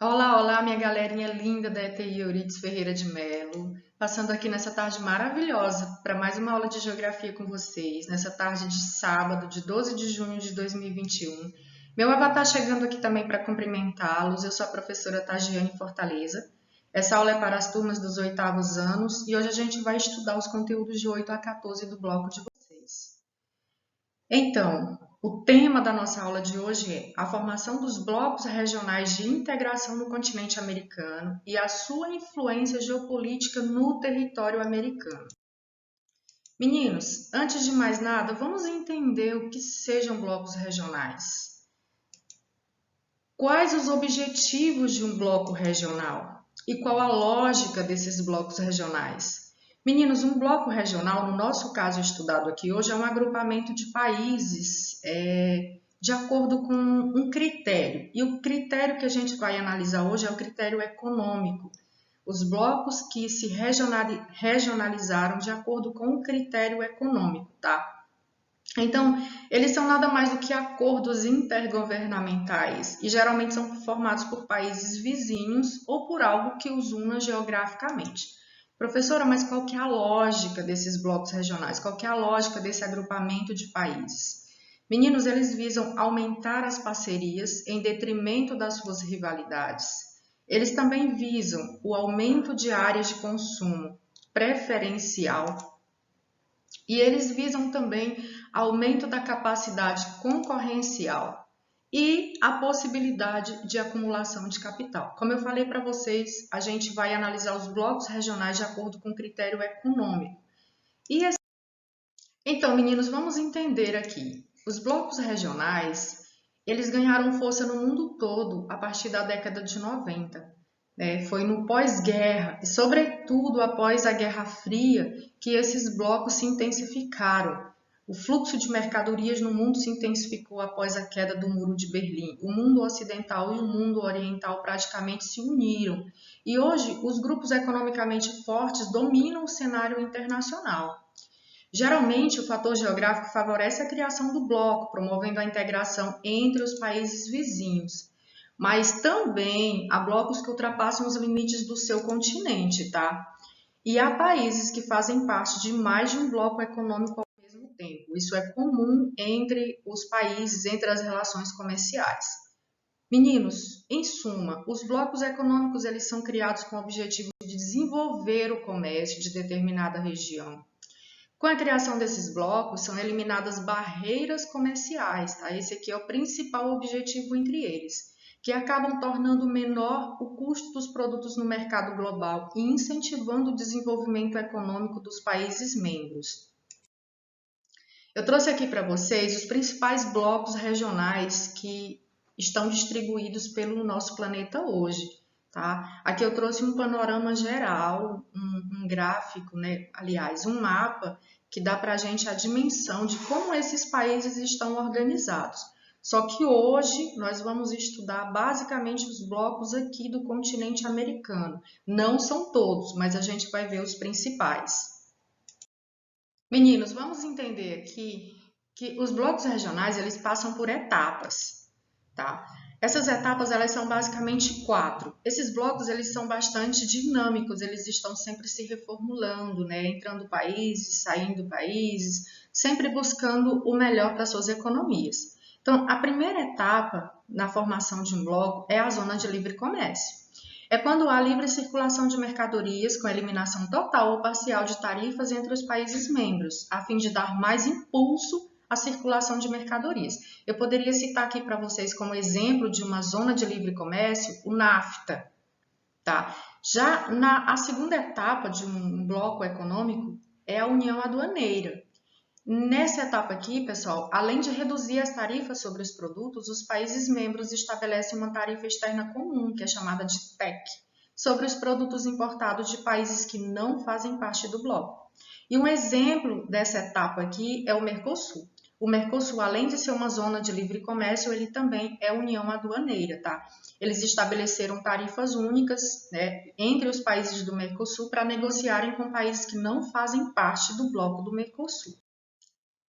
Olá, olá, minha galerinha linda da ETI Euridice Ferreira de Mello, passando aqui nessa tarde maravilhosa para mais uma aula de geografia com vocês, nessa tarde de sábado, de 12 de junho de 2021. Meu avatar chegando aqui também para cumprimentá-los, eu sou a professora Tagiane Fortaleza. Essa aula é para as turmas dos oitavos anos e hoje a gente vai estudar os conteúdos de 8 a 14 do bloco de vocês. Então, o tema da nossa aula de hoje é a formação dos blocos regionais de integração no continente americano e a sua influência geopolítica no território americano. Meninos, antes de mais nada, vamos entender o que sejam blocos regionais. Quais os objetivos de um bloco regional? E qual a lógica desses blocos regionais? Meninos, um bloco regional, no nosso caso estudado aqui hoje, é um agrupamento de países de acordo com um critério. E o critério que a gente vai analisar hoje é o critério econômico. Os blocos que se regionalizaram de acordo com o critério econômico, tá? Então, eles são nada mais do que acordos intergovernamentais e geralmente são formados por países vizinhos ou por algo que os una geograficamente. Professora, mas qual que é a lógica desses blocos regionais? Qual que é a lógica desse agrupamento de países? Meninos, eles visam aumentar as parcerias em detrimento das suas rivalidades. Eles também visam o aumento de áreas de consumo preferencial e eles visam também aumento da capacidade concorrencial e a possibilidade de acumulação de capital. Como eu falei para vocês, a gente vai analisar os blocos regionais de acordo com o critério econômico. Então, meninos, vamos entender aqui. Os blocos regionais, eles ganharam força no mundo todo a partir da década de 90. Foi no pós-guerra, e sobretudo após a Guerra Fria, que esses blocos se intensificaram. O fluxo de mercadorias no mundo se intensificou após a queda do Muro de Berlim. O mundo ocidental e o mundo oriental praticamente se uniram. E hoje, os grupos economicamente fortes dominam o cenário internacional. Geralmente, o fator geográfico favorece a criação do bloco, promovendo a integração entre os países vizinhos. Mas também há blocos que ultrapassam os limites do seu continente, tá? E há países que fazem parte de mais de um bloco econômico ao mesmo tempo. Isso é comum entre os países, entre as relações comerciais. Meninos, em suma, os blocos econômicos eles são criados com o objetivo de desenvolver o comércio de determinada região. Com a criação desses blocos, são eliminadas barreiras comerciais, tá? Esse aqui é o principal objetivo entre eles, que acabam tornando menor o custo dos produtos no mercado global e incentivando o desenvolvimento econômico dos países membros. Eu trouxe aqui para vocês os principais blocos regionais que estão distribuídos pelo nosso planeta hoje. Tá? Aqui eu trouxe um panorama geral, um gráfico, né? Aliás, um mapa que dá para a gente a dimensão de como esses países estão organizados. Só que hoje nós vamos estudar basicamente os blocos aqui do continente americano. Não são todos, mas a gente vai ver os principais. Meninos, vamos entender aqui que os blocos regionais eles passam por etapas, tá? Essas etapas elas são basicamente quatro. Esses blocos eles são bastante dinâmicos, eles estão sempre se reformulando, né? Entrando países, saindo países, sempre buscando o melhor para suas economias. Então, a primeira etapa na formação de um bloco é a zona de livre comércio. É quando há livre circulação de mercadorias, com eliminação total ou parcial de tarifas entre os países membros, a fim de dar mais impulso à circulação de mercadorias. Eu poderia citar aqui para vocês como exemplo de uma zona de livre comércio, o NAFTA. Tá? Já a segunda etapa de um bloco econômico é a união aduaneira. Nessa etapa aqui, pessoal, além de reduzir as tarifas sobre os produtos, os países membros estabelecem uma tarifa externa comum, que é chamada de TEC, sobre os produtos importados de países que não fazem parte do bloco. E um exemplo dessa etapa aqui é o Mercosul. O Mercosul, além de ser uma zona de livre comércio, ele também é união aduaneira, tá? Eles estabeleceram tarifas únicas, né, entre os países do Mercosul para negociarem com países que não fazem parte do bloco do Mercosul.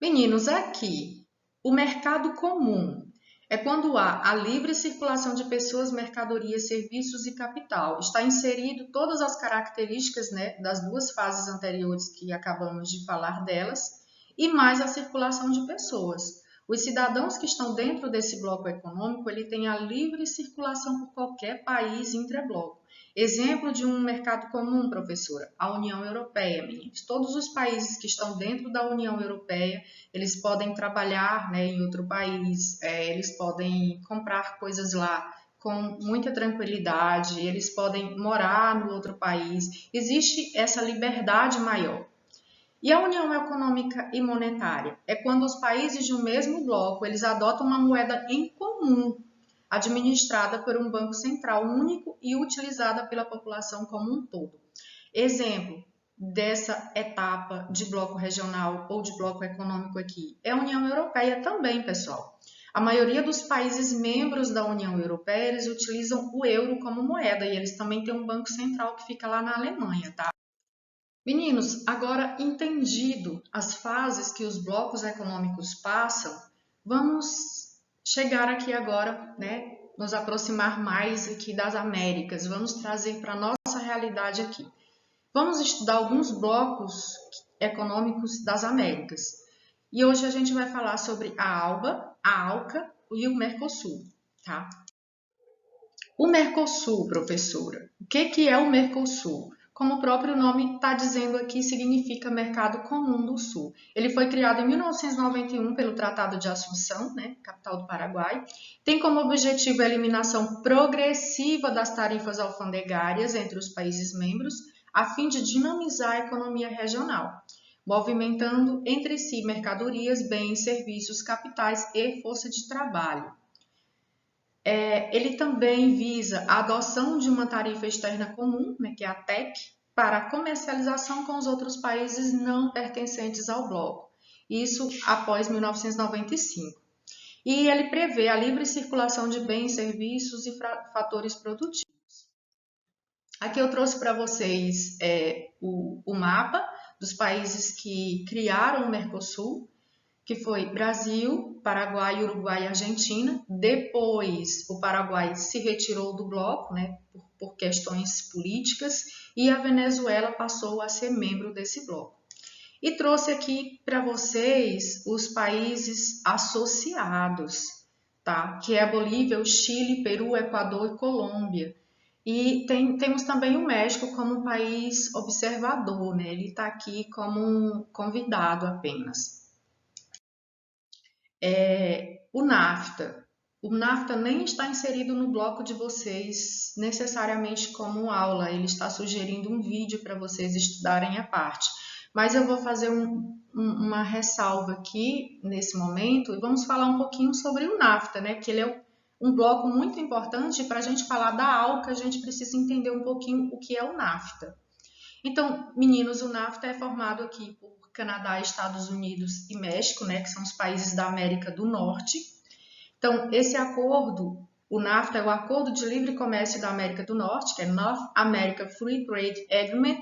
Meninos, aqui, o mercado comum É quando há a livre circulação de pessoas, mercadorias, serviços e capital. Está inserido todas as características, né, das duas fases anteriores que acabamos de falar delas, e mais a circulação de pessoas. Os cidadãos que estão dentro desse bloco econômico, ele tem a livre circulação por qualquer país intrabloco. Exemplo de um mercado comum, professora, a União Europeia, meninos. Todos os países que estão dentro da União Europeia, eles podem trabalhar, né, em outro país, eles podem comprar coisas lá com muita tranquilidade, eles podem morar no outro país. Existe essa liberdade maior. E a União Econômica e Monetária é quando os países de um mesmo bloco, eles adotam uma moeda em comum, administrada por um banco central único e utilizada pela população como um todo. Exemplo dessa etapa de bloco regional ou de bloco econômico aqui é a União Europeia também, pessoal. A maioria dos países membros da União Europeia, eles utilizam o euro como moeda e eles também têm um banco central que fica lá na Alemanha, tá? Meninos, agora entendido as fases que os blocos econômicos passam, vamos chegar aqui agora, né, nos aproximar mais aqui das Américas, vamos trazer para a nossa realidade aqui. Vamos estudar alguns blocos econômicos das Américas. E hoje a gente vai falar sobre a ALBA, a ALCA e o Mercosul, tá? O Mercosul, professora, o que é o Mercosul? Como o próprio nome está dizendo aqui, significa Mercado Comum do Sul. Ele foi criado em 1991 pelo Tratado de Assunção, né, capital do Paraguai. Tem como objetivo a eliminação progressiva das tarifas alfandegárias entre os países membros, a fim de dinamizar a economia regional, movimentando entre si mercadorias, bens, serviços, capitais e força de trabalho. Ele também visa a adoção de uma tarifa externa comum, né, que é a TEC, para a comercialização com os outros países não pertencentes ao bloco. Isso após 1995. E ele prevê a livre circulação de bens, serviços e fatores produtivos. Aqui eu trouxe para vocês o mapa dos países que criaram o Mercosul, que foi Brasil, Paraguai, Uruguai e Argentina. Depois, o Paraguai se retirou do bloco, né, por questões políticas, e a Venezuela passou a ser membro desse bloco. E trouxe aqui para vocês os países associados, tá? Que é a Bolívia, o Chile, Peru, Equador e Colômbia. E temos também o México como um país observador, né? Ele está aqui como um convidado apenas. O NAFTA. O NAFTA nem está inserido no bloco de vocês necessariamente como aula, ele está sugerindo um vídeo para vocês estudarem à parte. Mas eu vou fazer uma ressalva aqui nesse momento e vamos falar um pouquinho sobre o NAFTA, né? Que ele é um bloco muito importante. Para a gente falar da ALCA, a gente precisa entender um pouquinho o que é o NAFTA. Então, meninos, o NAFTA é formado aqui por Canadá, Estados Unidos e México, né, que são os países da América do Norte. Então, esse acordo, o NAFTA é o Acordo de Livre Comércio da América do Norte, que é North America Free Trade Agreement.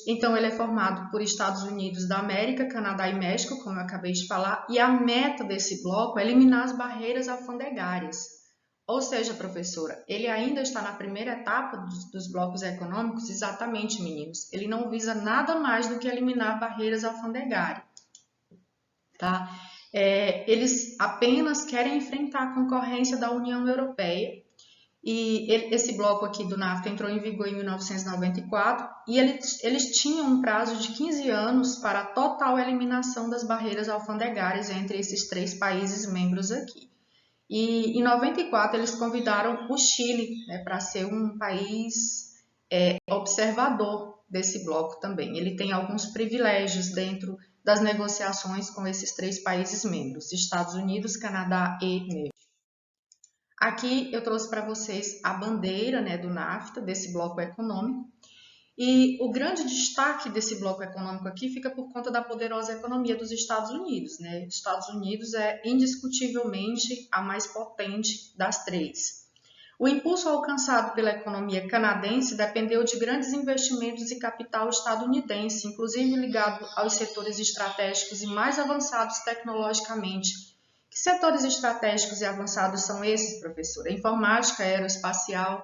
Então, ele é formado por Estados Unidos da América, Canadá e México, como eu acabei de falar, e a meta desse bloco é eliminar as barreiras alfandegárias. Ou seja, professora, ele ainda está na primeira etapa dos blocos econômicos, exatamente, meninos. Ele não visa nada mais do que eliminar barreiras alfandegárias, tá? Eles apenas querem enfrentar a concorrência da União Europeia. E esse bloco aqui do NAFTA entrou em vigor em 1994 e eles tinham um prazo de 15 anos para a total eliminação das barreiras alfandegárias entre esses três países membros aqui. E em 94 eles convidaram o Chile, né, para ser um país observador desse bloco também. Ele tem alguns privilégios dentro das negociações com esses três países membros, Estados Unidos, Canadá e México. Aqui eu trouxe para vocês a bandeira, né, do NAFTA, desse bloco econômico. E o grande destaque desse bloco econômico aqui fica por conta da poderosa economia dos Estados Unidos, né? Os Estados Unidos é indiscutivelmente a mais potente das três. O impulso alcançado pela economia canadense dependeu de grandes investimentos e capital estadunidense, inclusive ligado aos setores estratégicos e mais avançados tecnologicamente, que Que setores estratégicos e avançados são esses, professora? Informática, aeroespacial,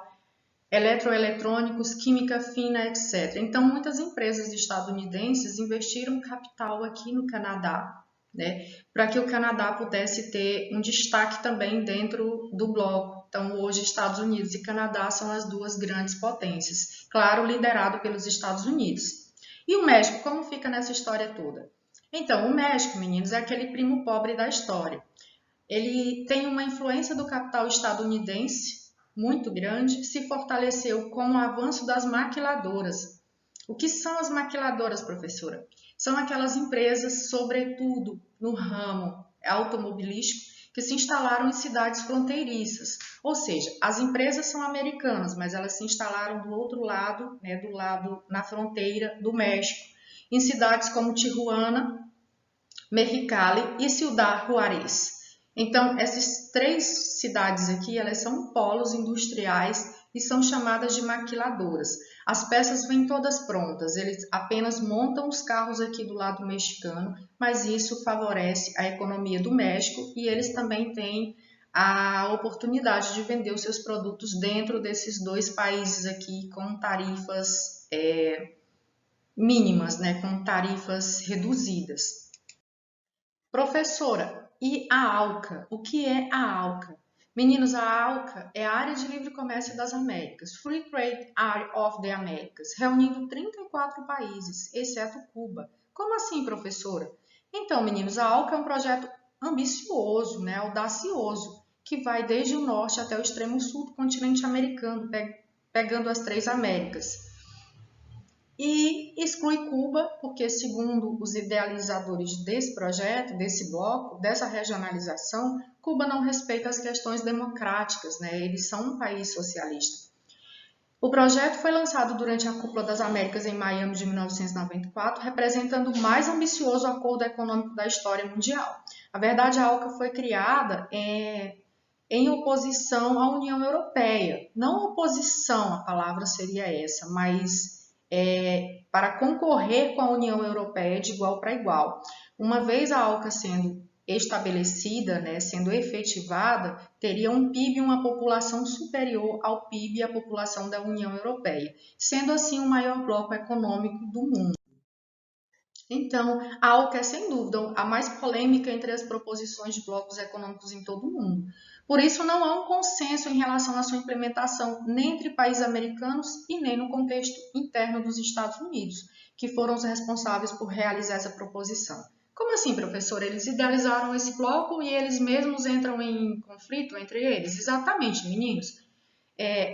eletroeletrônicos, química fina, etc. Então, muitas empresas estadunidenses investiram capital aqui no Canadá, né, para que o Canadá pudesse ter um destaque também dentro do bloco. Então, hoje, Estados Unidos e Canadá são as duas grandes potências, claro, liderado pelos Estados Unidos. E o México, como fica nessa história toda? Então, o México, meninos, é aquele primo pobre da história. Ele tem uma influência do capital estadunidense muito grande, se fortaleceu com o avanço das maquiladoras. O que são as maquiladoras, professora? São aquelas empresas, sobretudo no ramo automobilístico, que se instalaram em cidades fronteiriças. Ou seja, as empresas são americanas, mas elas se instalaram do outro lado, né, do lado na fronteira do México, em cidades como Tijuana, Mexicali e Ciudad Juárez. Então, essas três cidades aqui, elas são polos industriais e são chamadas de maquiladoras. As peças vêm todas prontas, eles apenas montam os carros aqui do lado mexicano, mas isso favorece a economia do México e eles também têm a oportunidade de vender os seus produtos dentro desses dois países aqui com tarifas mínimas, né, com tarifas reduzidas. Professora, e a ALCA? O que é a ALCA? Meninos, a ALCA é a Área de Livre Comércio das Américas, Free Trade Area of the Americas, reunindo 34 países, exceto Cuba. Como assim, professora? Então, meninos, a ALCA é um projeto ambicioso, né, audacioso, que vai desde o norte até o extremo sul do continente americano, pegando as três Américas. E exclui Cuba, porque, segundo os idealizadores desse projeto, desse bloco, dessa regionalização, Cuba não respeita as questões democráticas, né? Eles são um país socialista. O projeto foi lançado durante a Cúpula das Américas em Miami de 1994, representando o mais ambicioso acordo econômico da história mundial. Na verdade, a ALCA foi criada em oposição à União Europeia. Não oposição, a palavra seria essa, mas para concorrer com a União Europeia de igual para igual. Uma vez a ALCA sendo estabelecida, né, sendo efetivada, teria um PIB e uma população superior ao PIB e à população da União Europeia, sendo assim o maior bloco econômico do mundo. Então, a ALCA é sem dúvida a mais polêmica entre as proposições de blocos econômicos em todo o mundo. Por isso, não há um consenso em relação à sua implementação nem entre países americanos e nem no contexto interno dos Estados Unidos, que foram os responsáveis por realizar essa proposição. Como assim, professor? Eles idealizaram esse bloco e eles mesmos entram em conflito entre eles? Exatamente, meninos.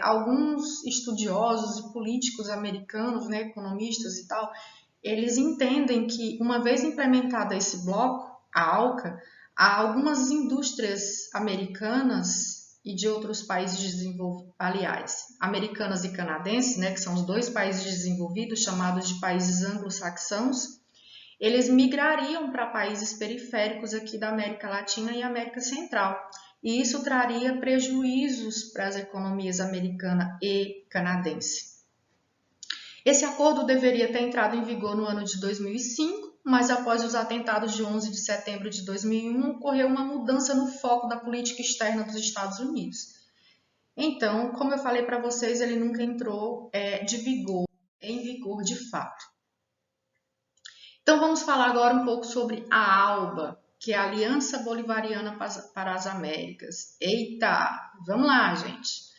Alguns estudiosos e políticos americanos, né, economistas e tal, eles entendem que, uma vez implementada esse bloco, a ALCA, há algumas indústrias americanas e de outros países desenvolvidos, aliás, americanas e canadenses, né, que são os dois países desenvolvidos, chamados de países anglo-saxãos, eles migrariam para países periféricos aqui da América Latina e América Central. E isso traria prejuízos para as economias americana e canadense. Esse acordo deveria ter entrado em vigor no ano de 2005, mas após os atentados de 11 de setembro de 2001, ocorreu uma mudança no foco da política externa dos Estados Unidos. Então, como eu falei para vocês, ele nunca entrou em vigor de fato. Então, vamos falar agora um pouco sobre a ALBA, que é a Aliança Bolivariana para as Américas. Eita, vamos lá, gente!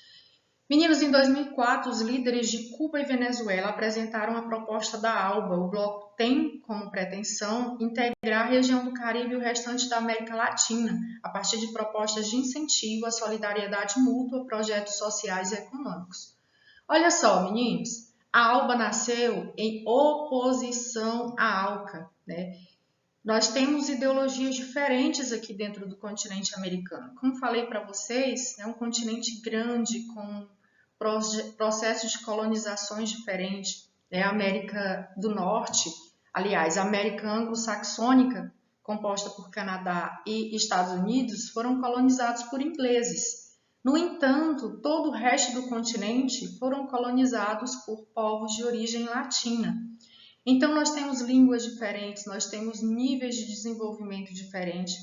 Meninos, em 2004, os líderes de Cuba e Venezuela apresentaram a proposta da ALBA. O bloco tem como pretensão integrar a região do Caribe e o restante da América Latina, a partir de propostas de incentivo à solidariedade mútua, projetos sociais e econômicos. Olha só, meninos, a ALBA nasceu em oposição à ALCA, né? Nós temos ideologias diferentes aqui dentro do continente americano. Como falei para vocês, é um continente grande, com processos de colonizações diferentes. A América do Norte, aliás, a América anglo-saxônica, composta por Canadá e Estados Unidos, foram colonizados por ingleses. No entanto, todo o resto do continente foram colonizados por povos de origem latina. Então, nós temos línguas diferentes, nós temos níveis de desenvolvimento diferentes.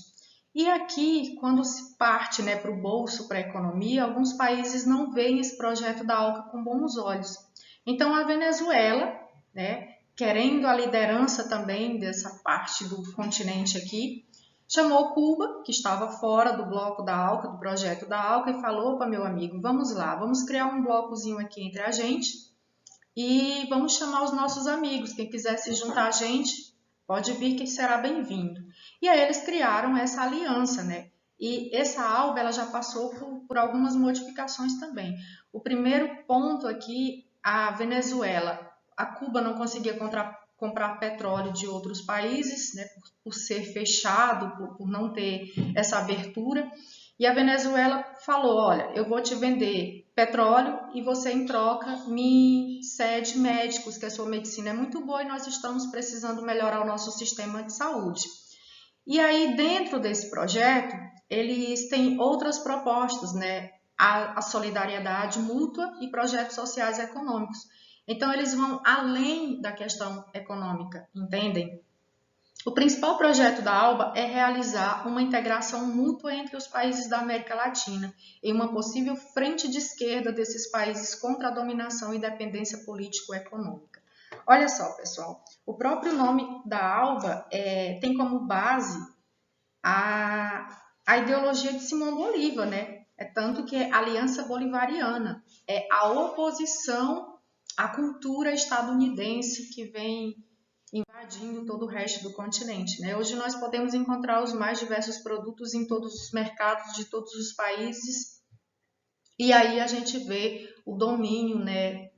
E aqui, quando se parte, né, para o bolso, para a economia, alguns países não veem esse projeto da ALCA com bons olhos. Então, a Venezuela, né, querendo a liderança também dessa parte do continente aqui, chamou Cuba, que estava fora do bloco da ALCA, do projeto da ALCA, e falou: opa, meu amigo, vamos lá, vamos criar um blocozinho aqui entre a gente e vamos chamar os nossos amigos. Quem quiser se juntar a gente, pode vir que será bem-vindo. E aí eles criaram essa aliança, né? E essa ALBA ela já passou por algumas modificações também. O primeiro ponto aqui, a Venezuela, a Cuba não conseguia comprar petróleo de outros países, né, por ser fechado, por não ter essa abertura. E a Venezuela falou: olha, eu vou te vender petróleo e você, em troca, me cede médicos, que a sua medicina é muito boa e nós estamos precisando melhorar o nosso sistema de saúde. E aí, dentro desse projeto, eles têm outras propostas, né? A solidariedade mútua e projetos sociais e econômicos. Então, eles vão além da questão econômica, entendem? O principal projeto da ALBA é realizar uma integração mútua entre os países da América Latina em uma possível frente de esquerda desses países contra a dominação e dependência político-econômica. Olha só, pessoal, o próprio nome da ALBA tem como base a ideologia de Simão Bolívar, né? É tanto que é Aliança Bolivariana, é a oposição à cultura estadunidense que vem invadindo todo o resto do continente, né? Hoje nós podemos encontrar os mais diversos produtos em todos os mercados de todos os países, e aí a gente vê o domínio, né,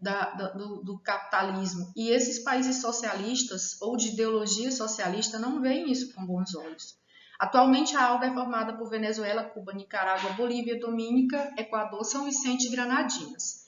do capitalismo. E esses países socialistas ou de ideologia socialista não veem isso com bons olhos. Atualmente a ALBA é formada por Venezuela, Cuba, Nicarágua, Bolívia, Dominica, Equador, São Vicente e Granadinas.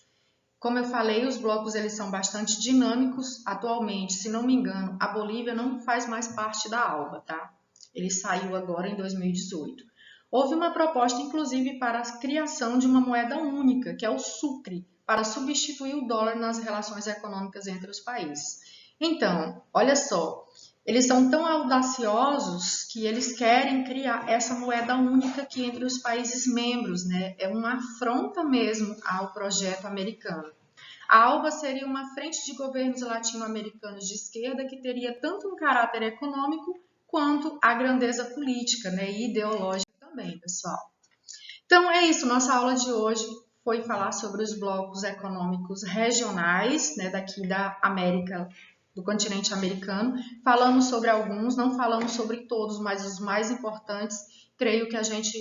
Como eu falei, os blocos eles são bastante dinâmicos. Atualmente, se não me engano, a Bolívia não faz mais parte da ALBA, tá? Ele saiu agora em 2018. Houve uma proposta, inclusive, para a criação de uma moeda única, que é o sucre, para substituir o dólar nas relações econômicas entre os países. Então, olha só, eles são tão audaciosos que eles querem criar essa moeda única aqui entre os países membros, né? É uma afronta mesmo ao projeto americano. A ALBA seria uma frente de governos latino-americanos de esquerda que teria tanto um caráter econômico quanto a grandeza política, né, e ideológica também, pessoal. Então é isso, nossa aula de hoje foi falar sobre os blocos econômicos regionais, né, daqui da América, do continente americano. Falamos sobre alguns, não falamos sobre todos, mas os mais importantes. Creio que a gente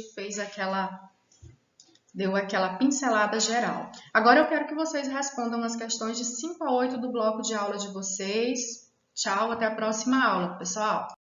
deu aquela pincelada geral. Agora eu quero que vocês respondam as questões de 5 a 8 do bloco de aula de vocês. Tchau, até a próxima aula, pessoal!